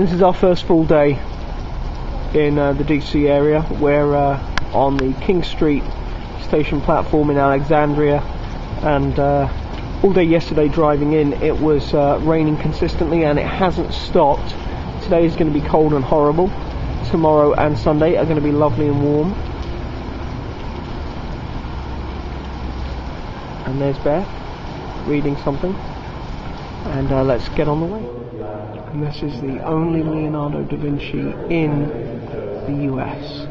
This is our first full day in the DC area. We're on the King Street station platform in Alexandria, and all day yesterday driving in it was raining consistently, and it hasn't stopped. Today is going to be cold and horrible. Tomorrow and Sunday are going to be lovely and warm. And there's Beth reading something, and let's get on the way. And this is the only Leonardo da Vinci in the US.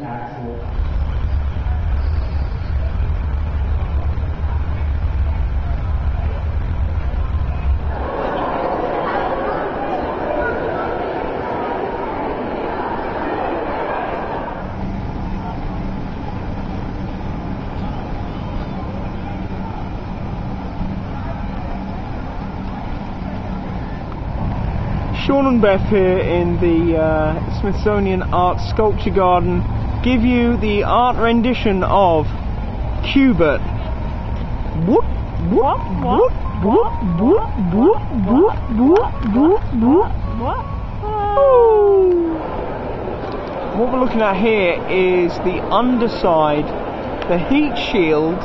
Shawn and Beth here in the Smithsonian Art Sculpture Garden give you the art rendition of Cubert. What we're looking at here is the underside, the heat shield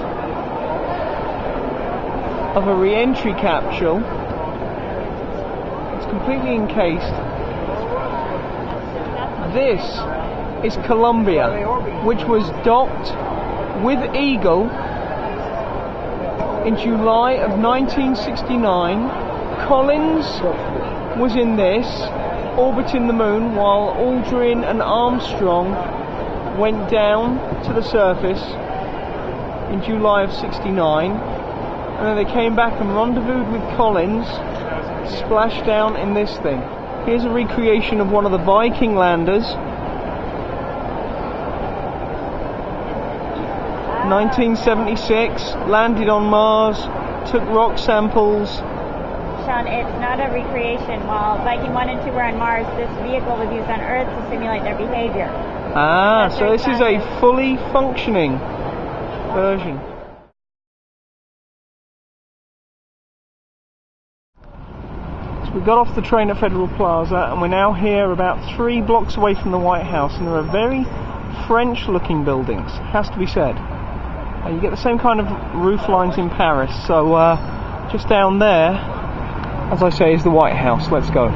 of a re-entry capsule. Completely encased. This is Columbia, which was docked with Eagle in July of 1969. Collins was in this, orbiting the moon, while Aldrin and Armstrong went down to the surface in July of 69, and then they came back and rendezvoused with Collins, splashed down in this thing. Here's a recreation of one of the Viking landers. 1976, landed on Mars, took rock samples. Shawn, it's not a recreation. While Viking 1 and 2 were on Mars, this vehicle was used on Earth to simulate their behavior. Ah, so this is a fully functioning version. We got off the train at Federal Plaza, and we're now here about 3 blocks away from the White House, and there are very French looking buildings, has to be said. You get the same kind of roof lines in Paris, so just down there, as I say, is the White House. Let's go.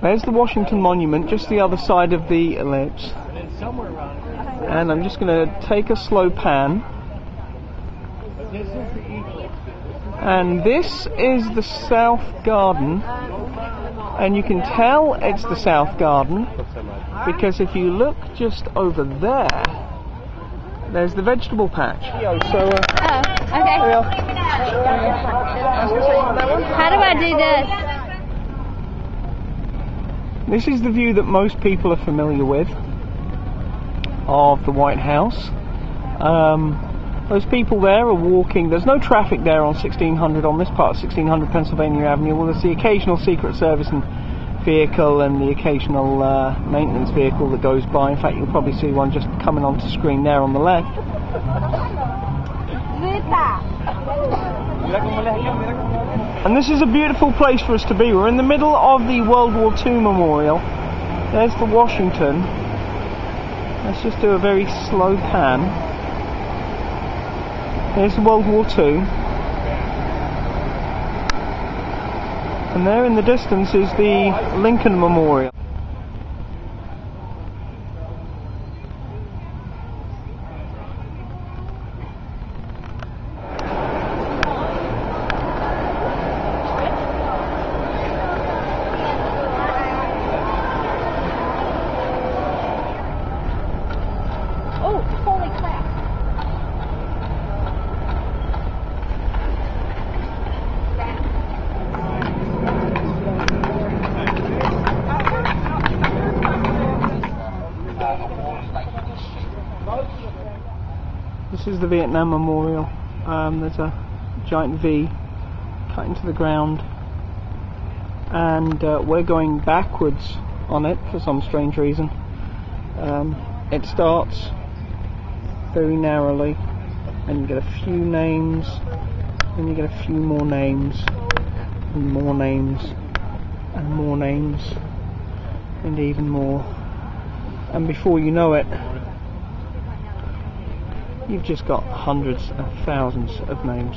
There's the Washington Monument, just the other side of the ellipse, and I'm just going to take a slow pan. And this is the South Garden, and you can tell it's the South Garden because if you look just over there, there's the vegetable patch. So, okay. How do I do this? This is the view that most people are familiar with of the White House. Those people there are walking. There's no traffic there on 1600, on this part of 1600 Pennsylvania Avenue. Well, there's the occasional Secret Service and vehicle and the occasional maintenance vehicle that goes by. In fact, you'll probably see one just coming onto screen there on the left. And this is a beautiful place for us to be. We're in the middle of the World War II Memorial. There's the Washington. Let's just do a very slow pan. Here's World War II, and there in the distance is the Lincoln Memorial. Oh, holy crap. This is the Vietnam Memorial. There's a giant V cut into the ground, and we're going backwards on it for some strange reason. It starts very narrowly, and you get a few names, then you get a few more names, and more names, and more names, and even more. And before you know it, you've just got hundreds of thousands of names.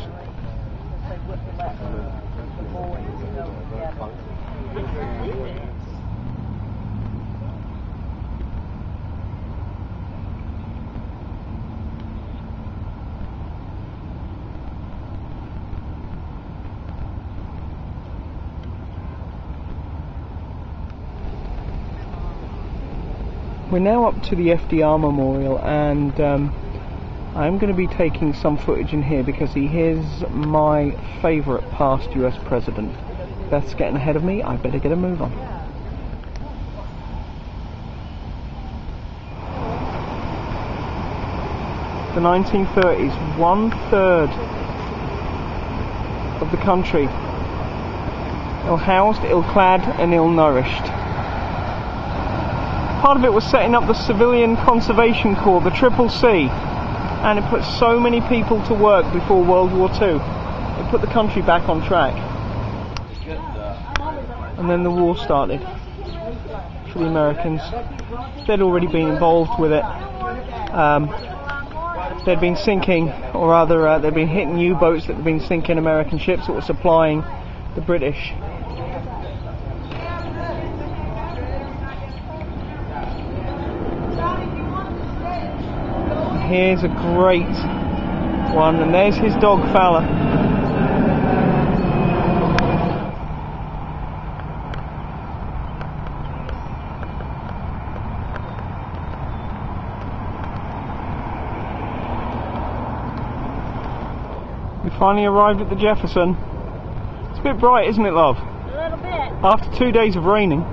We're now up to the FDR Memorial, and I'm going to be taking some footage in here because he is my favourite past US president. Beth's getting ahead of me, I better get a move on. The 1930s, 1/3 of the country ill-housed, ill-clad and ill-nourished. Part of it was setting up the Civilian Conservation Corps, the CCC, and it put so many people to work before World War II. It put the country back on track. And then the war started for the Americans. They'd already been involved with it. They'd been sinking, or rather they'd been hitting U-boats that had been sinking American ships that were supplying the British. Here's a great one, and there's his dog Fowler. We finally arrived at the Jefferson. It's a bit bright, isn't it, love? A little bit. After 2 days of raining.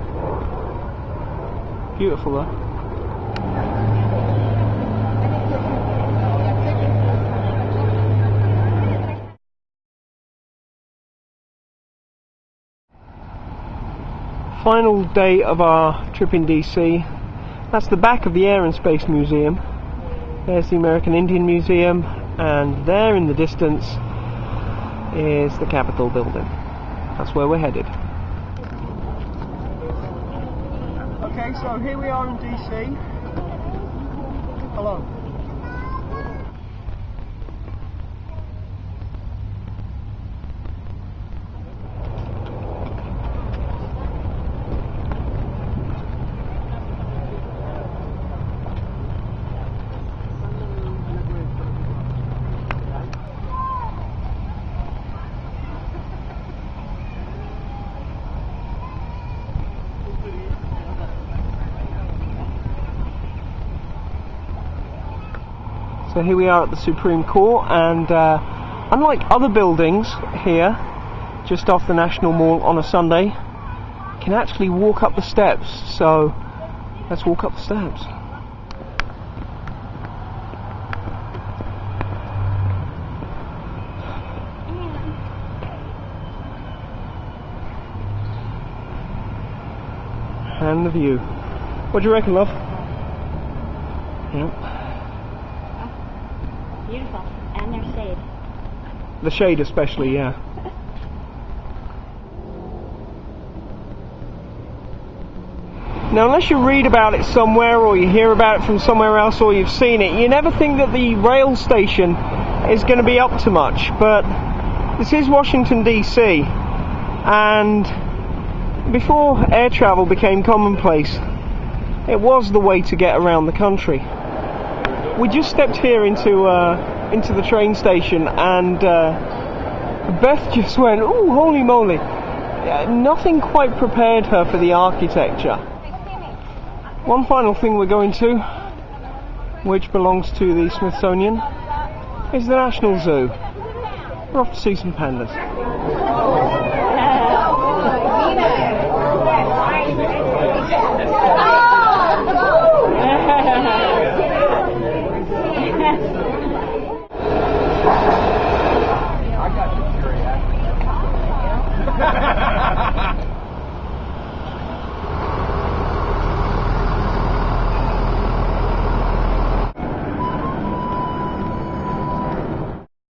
Beautiful though. Final day of our trip in DC. That's the back of the Air and Space Museum. There's the American Indian Museum, and there in the distance is the Capitol building. That's where we're headed. Okay, so here we are in DC. Hello. So here we are at the Supreme Court, and unlike other buildings here, just off the National Mall on a Sunday, you can actually walk up the steps. So let's walk up the steps. And the view. What do you reckon, love? Yep. Beautiful. And their shade. The shade especially, yeah. Now, unless you read about it somewhere, or you hear about it from somewhere else, or you've seen it, you never think that the rail station is going to be up to much. But this is Washington DC, and before air travel became commonplace, it was the way to get around the country. We just stepped here into the train station, and Beth just went, "Ooh, holy moly!" Nothing quite prepared her for the architecture. One final thing we're going to, which belongs to the Smithsonian, is the National Zoo. We're off to see some pandas. Oh!